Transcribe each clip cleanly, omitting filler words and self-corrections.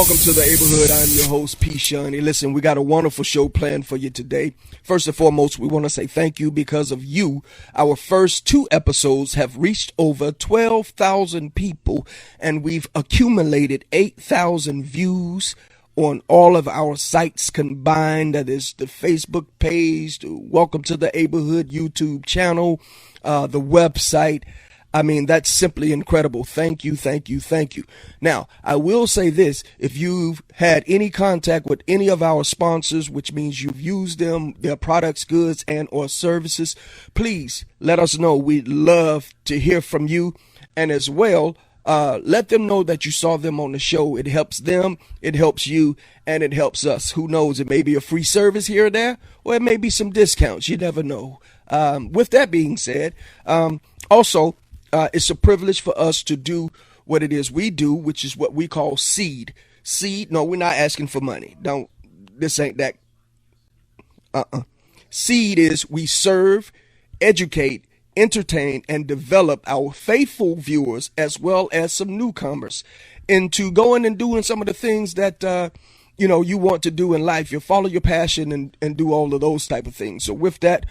Welcome to the neighborhood. I'm your host, P. Shoney. Listen, we got a wonderful show planned for you today. First and foremost, we want to say thank you because of you. Our first 2 episodes have reached over 12,000 people, and we've accumulated 8,000 views on all of our sites combined. That is the Facebook page, the Welcome to the Neighborhood YouTube channel, the website. I mean, that's simply incredible. Thank you, thank you, thank you. Now, I will say this. If you've had any contact with any of our sponsors, which means you've used them, their products, goods, and or services, please let us know. We'd love to hear from you. And as well, let them know that you saw them on the show. It helps them, it helps you, and it helps us. Who knows? It may be a free service here or there, or it may be some discounts. You never know. With that being said, also, it's a privilege for us to do what it is we do, which is what we call seed. Seed, no, we're not asking for money. This ain't that. Seed is we serve, educate, entertain, and develop our faithful viewers as well as some newcomers into going and doing some of the things that, you want to do in life. You follow your passion and do all of those type of things. So with that,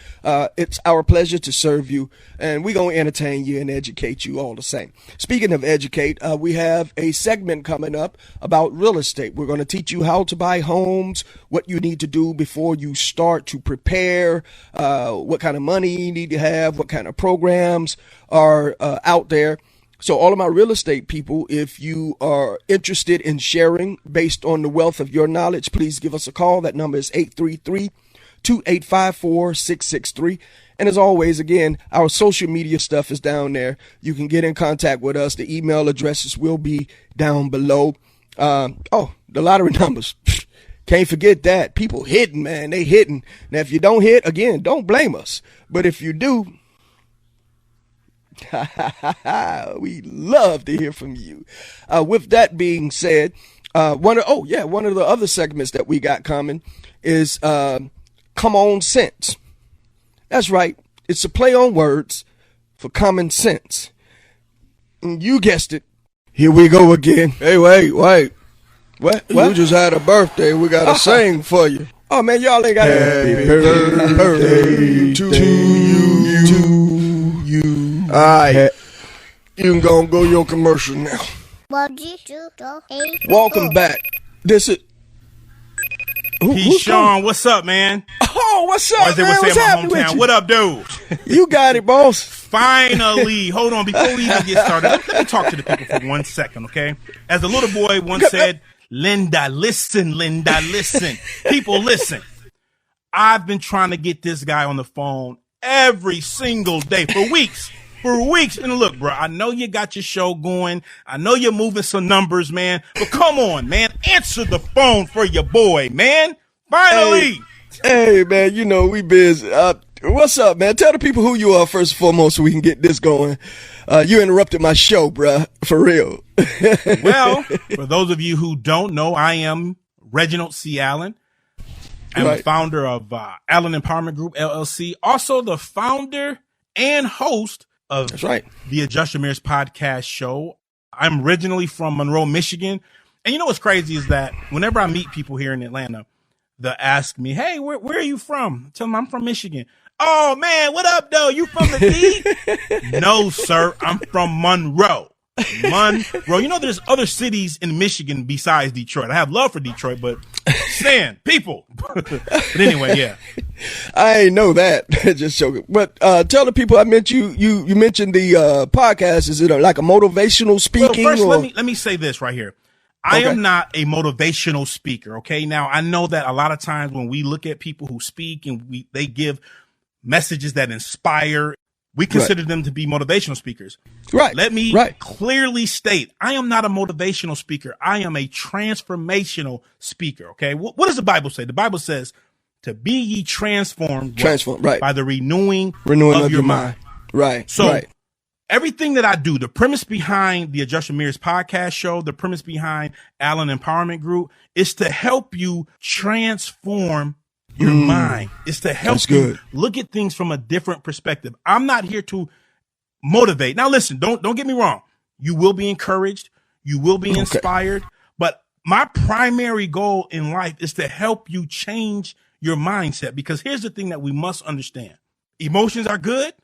it's our pleasure to serve you, and we're going to entertain you and educate you all the same. Speaking of educate, we have a segment coming up about real estate. We're going to teach you how to buy homes, what you need to do before you start to prepare, what kind of money you need to have, what kind of programs are out there. So all of my real estate people, if you are interested in sharing based on the wealth of your knowledge, please give us a call. That number is 833-285-4663. And as always, again, our social media stuff is down there. You can get in contact with us. The email addresses will be down below. The lottery numbers. Can't forget that. People hitting, man. They hitting. Now, if you don't hit, again, don't blame us. But if you do, we love to hear from you. With that being said, one of the other segments that we got coming is Come On Sense. That's right. It's a play on words for common sense. And you guessed it. Here we go again. Hey, wait. What? You just had a birthday. We got to sing for you. Oh, man, y'all ain't got happy birthday to you. All right, you can go your commercial now. Welcome back. This is Sean. What's up, man? Oh, what's up, man? What's happening with you? What up, dude? You got it, boss. Finally. Hold on. Before we even get started, let me talk to the people for 1 second, okay? As the little boy once said, Linda, listen. People, listen. I've been trying to get this guy on the phone every single day for weeks. And look, bro, I know you got your show going. I know you're moving some numbers, man. But come on, man. Answer the phone for your boy, man. Finally. Hey man, we busy. What's up, man? Tell the people who you are first and foremost so we can get this going. You interrupted my show, bro. For real. Well, for those of you who don't know, I am Reginald C. Allen. I'm the founder of Allen Empowerment Group, LLC. Also the founder and host of the Adjust Your Mirrors podcast show. I'm originally from Monroe, Michigan. And you know what's crazy is that whenever I meet people here in Atlanta, they'll ask me, hey, where are you from? I tell them I'm from Michigan. Oh, man, what up, though? You from the D? No, sir. I'm from Monroe. There's other cities in Michigan besides Detroit. I have love for Detroit, but people. But anyway, yeah. I ain't know that. Just joking. But tell the people I meant you mentioned the podcast. Is it like a motivational speaking? Well, first, let me say this right here. I am not a motivational speaker. Okay. Now I know that a lot of times when we look at people who speak and they give messages that inspire, we consider them to be motivational speakers. Right. Let me clearly state, I am not a motivational speaker. I am a transformational speaker. Okay. What does the Bible say? The Bible says to be ye transformed by the renewing of your mind. Right. So everything that I do, the premise behind the Adjust Your Mirrors podcast show, the premise behind Allen Empowerment Group is to help you transform your mind. It's to help you look at things from a different perspective. I'm not here to motivate. Now, listen, don't get me wrong. You will be encouraged. You will be inspired. But my primary goal in life is to help you change your mindset, because here's the thing that we must understand. Emotions are good,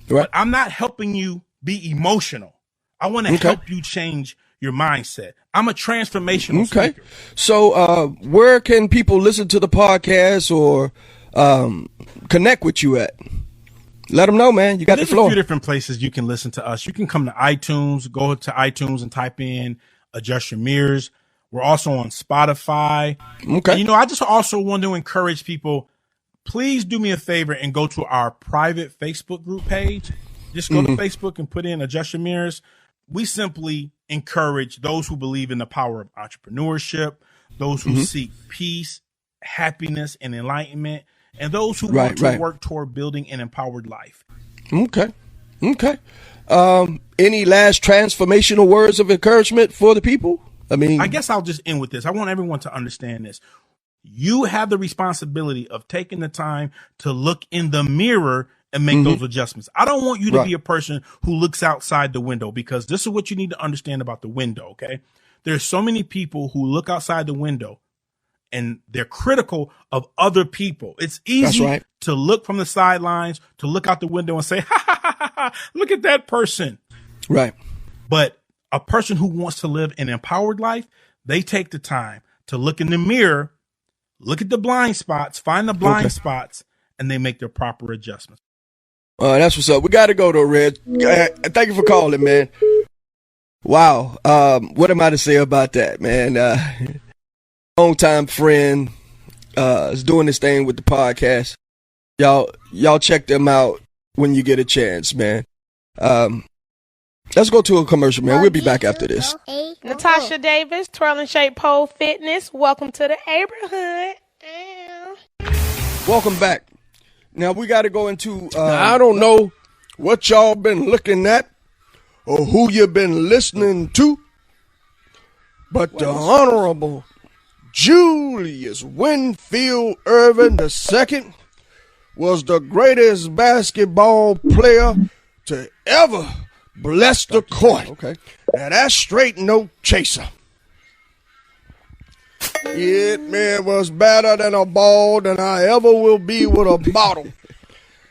but I'm not helping you be emotional. I want to help you change your mindset. I'm a transformational speaker. So where can people listen to the podcast or connect with you at? Let them know, man. You got the floor. There's a few different places you can listen to us. You can come to iTunes, go to iTunes and type in Adjust Your Mirrors. We're also on Spotify. Okay. And, I just also want to encourage people, please do me a favor and go to our private Facebook group page. Just go to Facebook and put in Adjust Your Mirrors. We simply encourage those who believe in the power of entrepreneurship, those who seek peace, happiness, and enlightenment, and those who want to work toward building an empowered life. Okay. Any last transformational words of encouragement for the people? I guess I'll just end with this. I want everyone to understand this. You have the responsibility of taking the time to look in the mirror and make those adjustments. I don't want you to be a person who looks outside the window, because this is what you need to understand about the window, okay? There's so many people who look outside the window and they're critical of other people. It's easy to look from the sidelines, to look out the window and say, ha, look at that person. Right. But a person who wants to live an empowered life, they take the time to look in the mirror, look at the blind spots, find the blind spots, and they make their proper adjustments. That's what's up. We got to go though, Red. Thank you for calling, man. Wow. What am I to say about that, man? Long time friend is doing this thing with the podcast. Y'all check them out when you get a chance, man. Let's go to a commercial, man. We'll be back after this. Natasha Davis, Twirl and Shape Pole Fitness. Welcome to the neighborhood. Welcome back. Now we got to go into, I don't know what y'all been looking at or who you been listening to, but the Honorable Julius Winfield Irvin II was the greatest basketball player to ever bless the court. Okay. Now that's straight no chaser. It man was better than a ball than I ever will be with a bottle.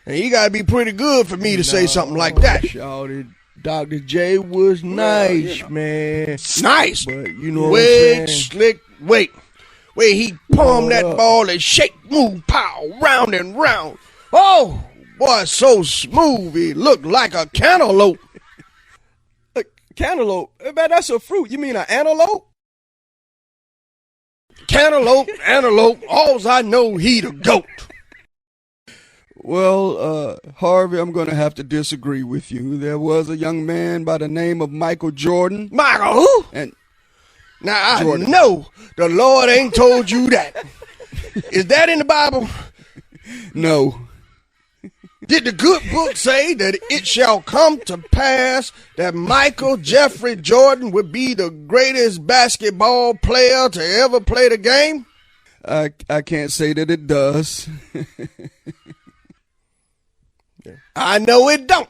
And he gotta be pretty good for me to say something like that. Dr. J was nice, man. Nice. But you know what I'm saying? Slick. Wait, he palmed that ball and shake, move, pow, round and round. Oh, boy, so smooth. He looked like a cantaloupe. A cantaloupe? Man, that's a fruit. You mean an antelope? Cantaloupe, antelope, alls I know he the goat. Well, Harvey, I'm going to have to disagree with you. There was a young man by the name of Michael Jordan. Michael who? And now Jordan. I know the Lord ain't told you that. Is that in the Bible? No. Did the good book say that it shall come to pass that Michael Jeffrey Jordan would be the greatest basketball player to ever play the game? I can't say that it does. I know it don't.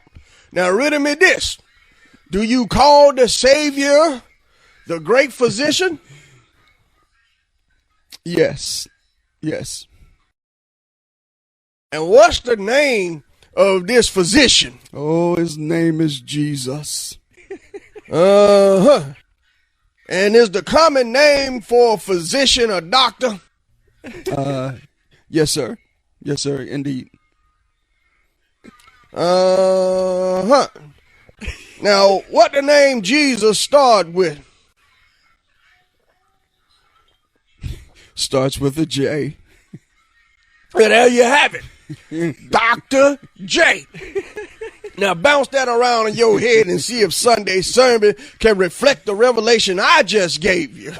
Now riddle me this. Do you call the Savior the great physician? Yes. And what's the name of this physician? Oh, his name is Jesus. And is the common name for a physician a doctor? Yes, sir. Yes, sir, indeed. Now, what the name Jesus start with? Starts with a J. And there you have it. Dr. J. Now bounce that around in your head and see if Sunday's sermon can reflect the revelation I just gave you.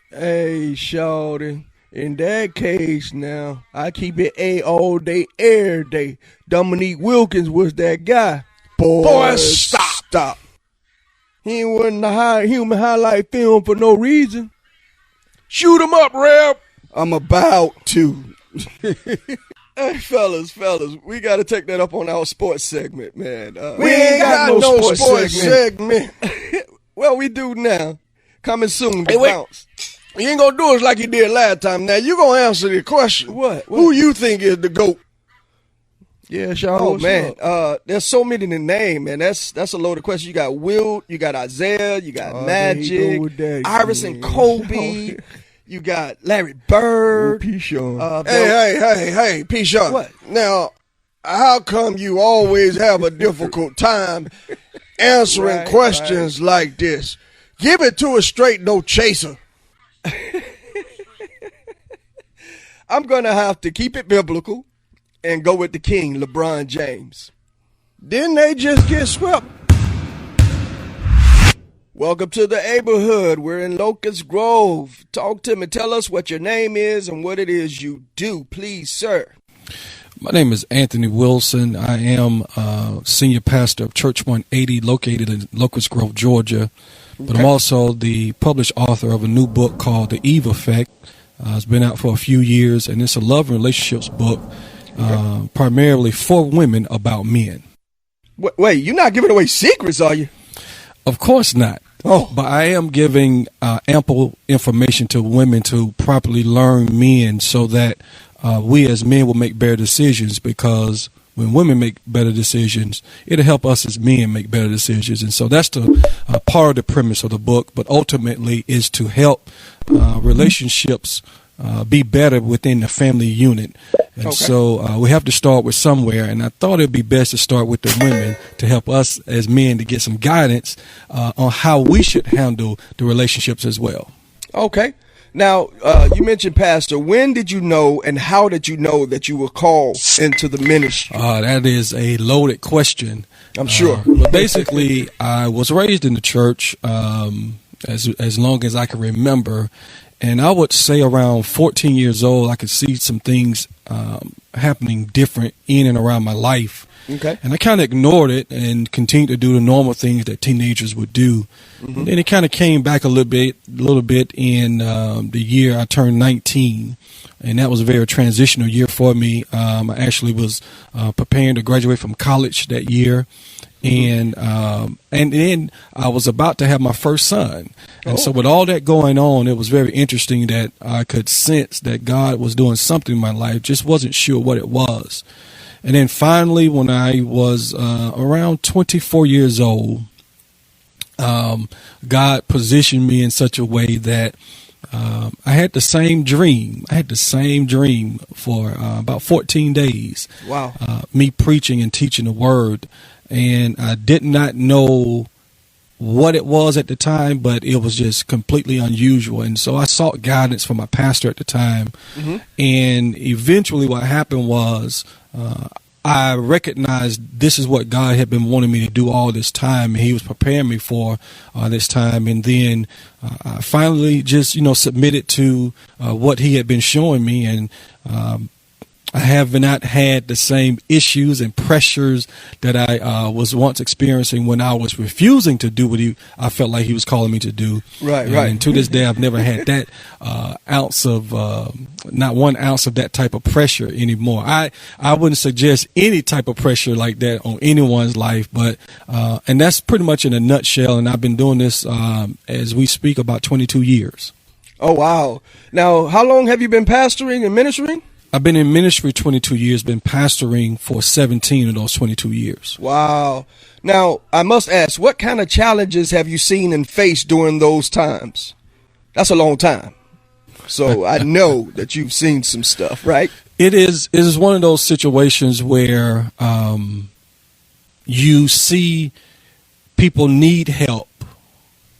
Hey, shawty. In that case now, I keep it A all day, every day. Dominique Wilkins was that guy. Boy, stop. He wasn't a human highlight film for no reason. Shoot him up, Reb. I'm about to. Hey, fellas, we got to take that up on our sports segment, man. We ain't got no sports segment. Well, we do now. Coming soon. Hey, wait. You ain't gonna do us like you did last time. Now you gonna answer the question. What? Who you think is the GOAT? Yeah, Sean. Oh man, there's so many to name, man. That's a loaded question. You got Wilt, you got Isaiah, you got Magic, Iverson, Kobe. You got Larry Bird. P-Sean. Hey, P-Sean. What? Now, how come you always have a difficult time answering questions like this? Give it to us straight, no chaser. I'm going to have to keep it biblical and go with the king, LeBron James. Didn't they just get swept? Welcome to the neighborhood. We're in Locust Grove. Talk to me. Tell us what your name is and what it is you do, please, sir. My name is Anthony Wilson. I am senior pastor of Church 180 located in Locust Grove, Georgia. But I'm also the published author of a new book called The Eve Effect. It's been out for a few years, and it's a love and relationships book primarily for women about men. Wait, you're not giving away secrets, are you? Of course not. Oh, but I am giving ample information to women to properly learn men so that we as men will make better decisions, because when women make better decisions, it'll help us as men make better decisions. And so that's the part of the premise of the book, but ultimately is to help relationships be better within the family unit. And so we have to start with somewhere, and I thought it'd be best to start with the women to help us as men to get some guidance on how we should handle the relationships as well. Okay. Now, you mentioned pastor. When did you know and how did you know that you were called into the ministry? That is a loaded question. I'm sure. But basically, I was raised in the church as long as I can remember. And I would say around 14 years old, I could see some things happening different in and around my life. Okay. And I kind of ignored it and continued to do the normal things that teenagers would do. Mm-hmm. Then it kind of came back a little bit in the year I turned 19. And that was a very transitional year for me. I actually was preparing to graduate from college that year. And then I was about to have my first son. And so with all that going on, it was very interesting that I could sense that God was doing something in my life, just wasn't sure what it was. And then finally, when I was around 24 years old, God positioned me in such a way that I had the same dream. I had the same dream for about 14 days. Wow. Me preaching and teaching the word. And I did not know what it was at the time, but it was just completely unusual. And so I sought guidance from my pastor at the time. Mm-hmm. And eventually what happened was I recognized this is what God had been wanting me to do all this time. And he was preparing me for this time. And then I finally just, submitted to what he had been showing me. And I have not had the same issues and pressures that I was once experiencing when I was refusing to do what I felt like he was calling me to do. Right. And to this day, I've never had that not 1 ounce of that type of pressure anymore. I wouldn't suggest any type of pressure like that on anyone's life, but and that's pretty much in a nutshell. And I've been doing this as we speak about 22 years. Oh, wow. Now, how long have you been pastoring and ministering? I've been in ministry 22 years, been pastoring for 17 of those 22 years. Wow. Now, I must ask, what kind of challenges have you seen and faced during those times? That's a long time. So I know that you've seen some stuff, right? It is one of those situations where you see people need help.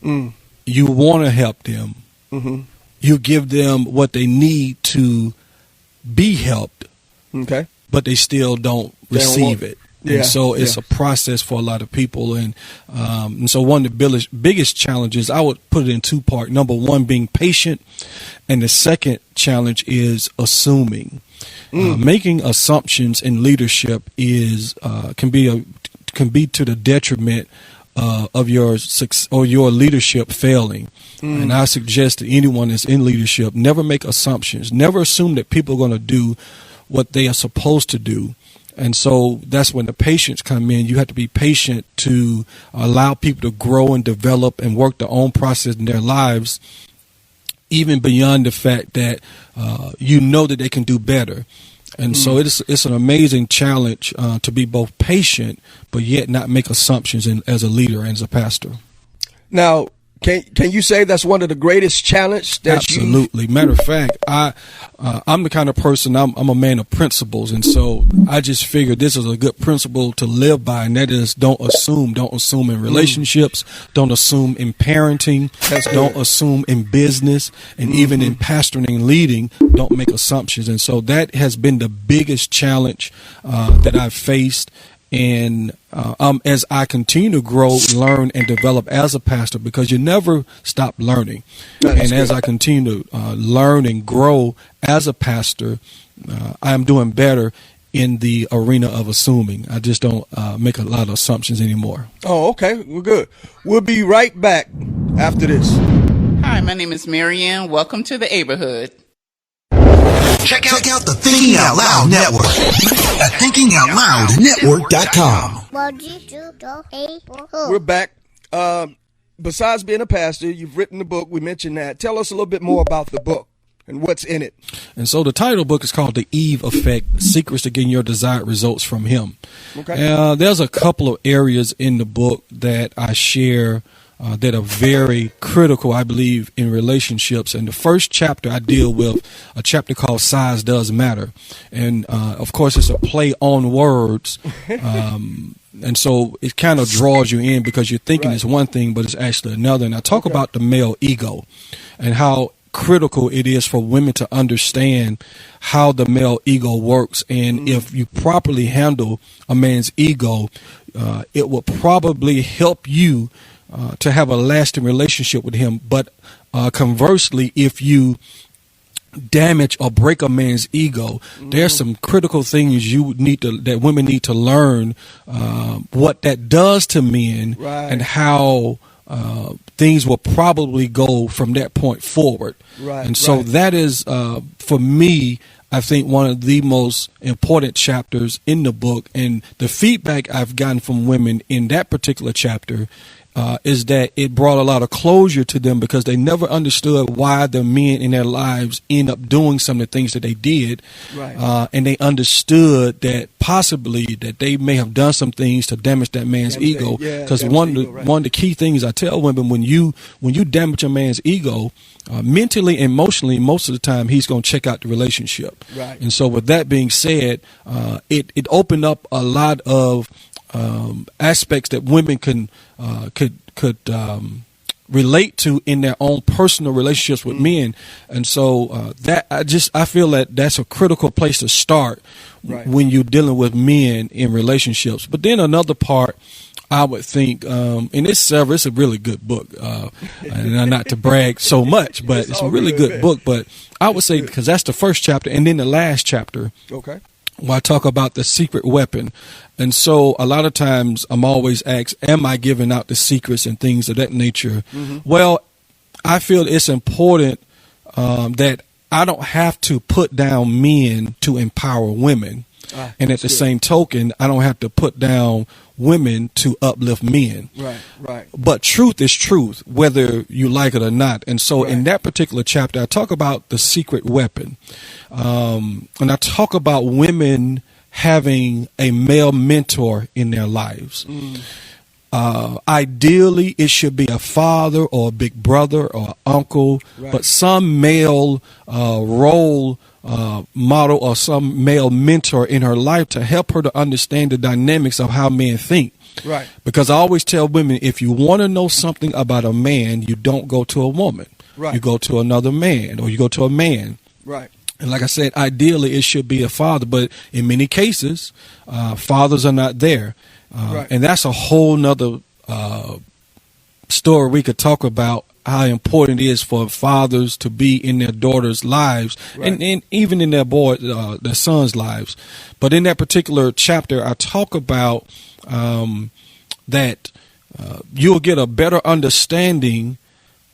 Mm. You want to help them. Mm-hmm. You give them what they need to be helped, okay, but they still don't receive it. And so it's a process for a lot of people. And so one of the biggest challenges, I would put it in 2 parts. Number one, being patient. And the second challenge is assuming. Making assumptions in leadership can be to the detriment of your success or your leadership failing. And I suggest to anyone that's in leadership, never make assumptions. Never assume that people are going to do what they are supposed to do. And so that's when the patience come in. You have to be patient to allow people to grow and develop and work their own process in their lives, even beyond the fact that you know that they can do better. And so it's an amazing challenge to be both patient, but yet not make assumptions as a leader and as a pastor. Now, can you say that's one of the greatest challenges that Absolutely. Matter of fact, I'm the kind of person, I'm a man of principles. And so I just figured this is a good principle to live by. And that is don't assume in relationships, don't assume in parenting, don't assume in business, and even in pastoring and leading, don't make assumptions. And so that has been the biggest challenge that I've faced. And as I continue to grow, learn, and develop as a pastor, because you never stop learning. And as I continue to learn and grow as a pastor, I am doing better in the arena of assuming. I just don't make a lot of assumptions anymore. Oh, okay. Well, good. We'll be right back after this. Hi, my name is Marianne. Welcome to the neighborhood. Check out the Thinking Out Loud Network at thinkingoutloudnetwork.com. We're back. Besides being a pastor, you've written the book. We mentioned that. Tell us a little bit more about the book and what's in it. And so the title of the book is called The Eve Effect, Secrets to Getting Your Desired Results from Him. Okay. There's a couple of areas in the book that I share that are very critical, I believe, in relationships. And the first chapter I deal with a chapter called Size Does Matter. And, of course, it's a play on words. And so it kind of draws you in because you're thinking it's one thing, but it's actually another. And I talk about the male ego and how critical it is for women to understand how the male ego works. And if you properly handle a man's ego, it will probably help you to have a lasting relationship with him. But conversely, if you damage or break a man's ego, there's some critical things that women need to learn what that does to men, and how things will probably go from that point forward. And so that is, for me, I think one of the most important chapters in the book. And the feedback I've gotten from women in that particular chapter is that it brought a lot of closure to them, because they never understood why the men in their lives end up doing some of the things that they did. And they understood that possibly that they may have done some things to damage that man's ego. Because one of the key things I tell women, when you damage a man's ego, mentally, emotionally, most of the time he's going to check out the relationship. And so with that being said, it opened up a lot of aspects that women could relate to in their own personal relationships with men. And so I feel that that's a critical place to start when you're dealing with men in relationships. But then another part, I would think, and it's a really good book, and not to brag so much, but it's a really good book. But I would say, because that's the first chapter, and then the last chapter, where I talk about the secret weapon. And so a lot of times I'm always asked, am I giving out the secrets and things of that nature? Well, I feel it's important that I don't have to put down men to empower women. And at the same token, I don't have to put down women to uplift men. But truth is truth, whether you like it or not. And so in that particular chapter, I talk about the secret weapon. And I talk about women having a male mentor in their lives. Ideally, it should be a father or a big brother or uncle, but some male role model or some male mentor in her life to help her to understand the dynamics of how men think. Because I always tell women, if you want to know something about a man, you don't go to a woman. You go to another man, or you go to a man. And like I said, ideally it should be a father, but in many cases, fathers are not there. And that's a whole nother story we could talk about, how important it is for fathers to be in their daughters' lives, and even in their sons' lives. But in that particular chapter, I talk about that you'll get a better understanding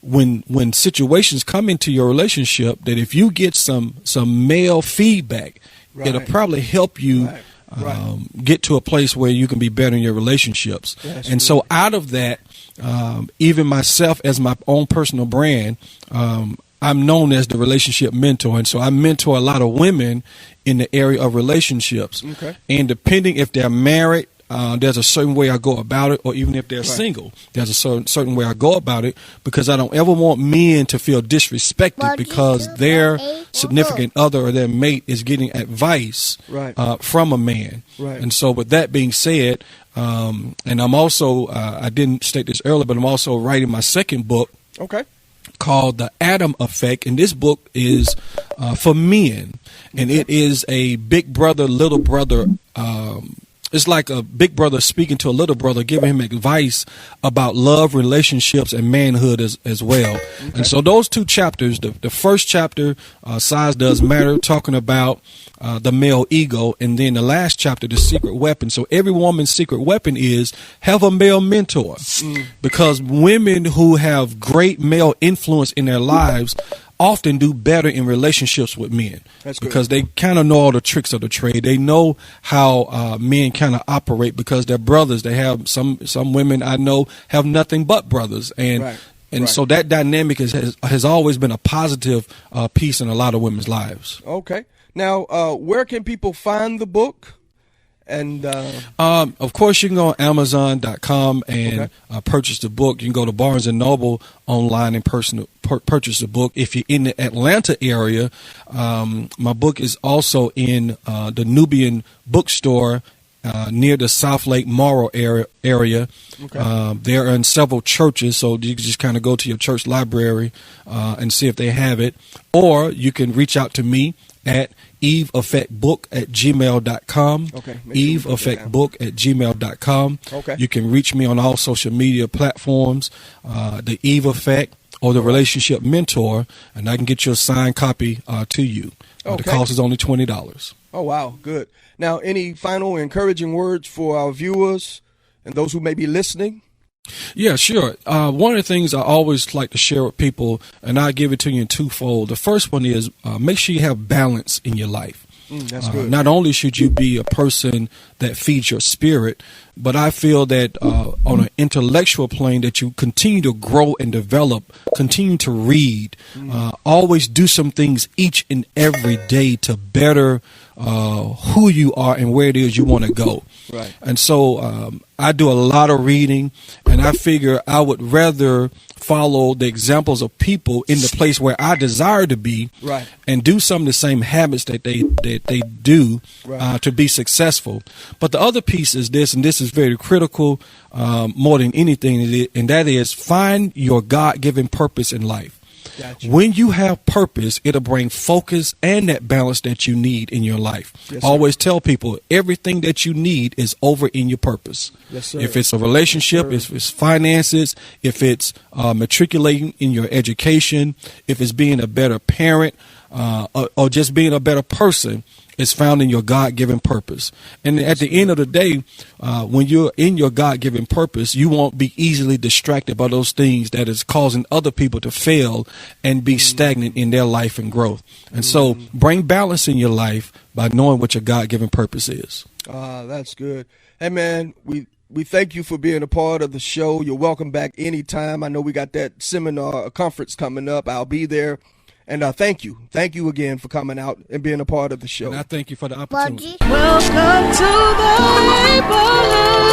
when situations come into your relationship, that if you get some male feedback, it'll probably help you get to a place where you can be better in your relationships. And so out of that, even myself as my own personal brand, I'm known as the relationship mentor. And so I mentor a lot of women in the area of relationships. Okay. And depending if they're married, there's a certain way I go about it, or even if they're single, there's a certain way I go about it, because I don't ever want men to feel disrespected because their significant other or their mate is getting advice from a man. Right. And so with that being said, and I'm also, I didn't state this earlier, but I'm also writing my second book. Okay. Called The Adam Effect, and this book is for men, and it is a big brother, little brother. It's like a big brother speaking to a little brother, giving him advice about love, relationships, and manhood as well. Okay. And so those two chapters, the first chapter, Size Does Matter, talking about the male ego, and then the last chapter, The Secret Weapon. So every woman's secret weapon is have a male mentor, because women who have great male influence in their lives often do better in relationships with men. That's good. Because they kind of know all the tricks of the trade. They know how men kind of operate because they're brothers. They have some women I know have nothing but brothers, and so that dynamic has always been a positive piece in a lot of women's lives. Okay. Now, where can people find the book? And of course, you can go on Amazon.com and purchase the book. You can go to Barnes & Noble online and purchase the book. If you're in the Atlanta area, my book is also in the Nubian bookstore near the South Lake Morrow area. Okay. They're in several churches, so you can just kind of go to your church library and see if they have it. Or you can reach out to me at eveeffectbook@gmail.com. Okay. eveeffectbook@gmail.com. Okay. You can reach me on all social media platforms, the Eve Effect or the Relationship Mentor, and I can get you a signed copy to you. The cost is only $20. Oh, wow. Good. Now, any final encouraging words for our viewers and those who may be listening? Yeah, sure. One of the things I always like to share with people, and I give it to you in twofold. The first one is make sure you have balance in your life. That's good. Not only should you be a person that feeds your spirit, but I feel that on an intellectual plane that you continue to grow and develop, continue to read, always do some things each and every day to better who you are and where it is you want to go. Right. And so I do a lot of reading, and I figure I would rather follow the examples of people in the place where I desire to be, right, and do some of the same habits that they do, right, to be successful. But the other piece is this, and this is very critical more than anything, and that is find your God-given purpose in life. Gotcha. When you have purpose, it'll bring focus and that balance that you need in your life. Yes, always tell people everything that you need is over in your purpose. Yes, sir. If it's a relationship, if it's finances, if it's matriculating in your education, if it's being a better parent, or just being a better person, is found in your God-given purpose. And at the end of the day, when you're in your God-given purpose, you won't be easily distracted by those things that is causing other people to fail and be stagnant in their life and growth. And so bring balance in your life by knowing what your God-given purpose is. That's good. Hey, man, we thank you for being a part of the show. You're welcome back anytime. I know we got that seminar, conference coming up. I'll be there. And thank you. Thank you again for coming out and being a part of the show. And I thank you for the opportunity. Welcome to the neighborhood.